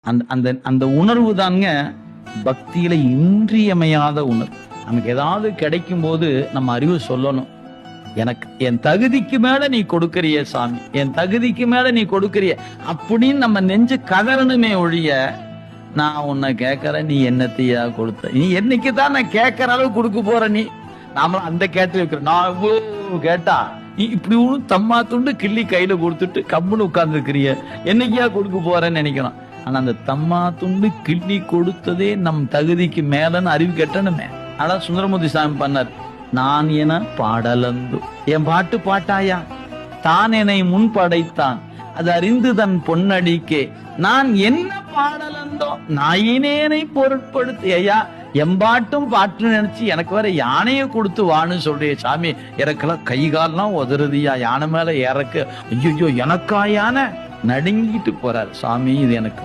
அந்த அந்த அந்த உணர்வு தாங்க பக்தியில இன்றியமையாத உணர்வு. நமக்கு ஏதாவது கிடைக்கும் போது நம்ம அறிவு சொல்லணும், எனக்கு என் தகுதிக்கு மேல நீ கொடுக்கறிய சாமி, என் தகுதிக்கு மேல நீ கொடுக்கறிய அப்படின்னு நம்ம நெஞ்சு கதறணுமே ஒழிய, நான் உன்னை கேட்கறேன் நீ என்னத்தையா கொடுத்த, நீ என்னைக்கு தான் நான் கேட்கற அளவு கொடுக்க போற, நீ நாமளும் அந்த கேட்டு வைக்கிறோம். நான் இவ்வளவு கேட்டா நீ இப்படி ஒன்றும் தம்மா துண்டு கிள்ளி கையில கொடுத்துட்டு கம்முன்னு உட்கார்ந்து இருக்கிறிய, என்னைக்கியா கொடுக்க போறேன்னு நினைக்கலாம். ஆனா அந்த தம்மா துண்டு கிள்ளி கொடுத்ததே நம் தகுதிக்கு மேலன்னு அறிவு கட்டணுமே. அதான் சுந்தரமூர்த்தி சாமி பண்ணார். நான் என பாடலந்து, என் பாட்டு பாட்டாயா, தான் என்னை முன் படைத்தான் அது அறிந்து தன் பொன்னடிக்கே, நான் என்ன பாடலந்தோ நாயினேனை பொருட்படுத்து. ஐயா எம்பாட்டும் பாட்டு நினைச்சு எனக்கு வேற யானையை கொடுத்து வான்னு சொல்றிய சாமி, எனக்கெல்லாம் கை கால்லாம் உதறுதியா, யானை மேல இறக்கு, ஐயோ எனக்கா யானை, நடுங்கிட்டு போறாரு சாமி. இது எனக்கு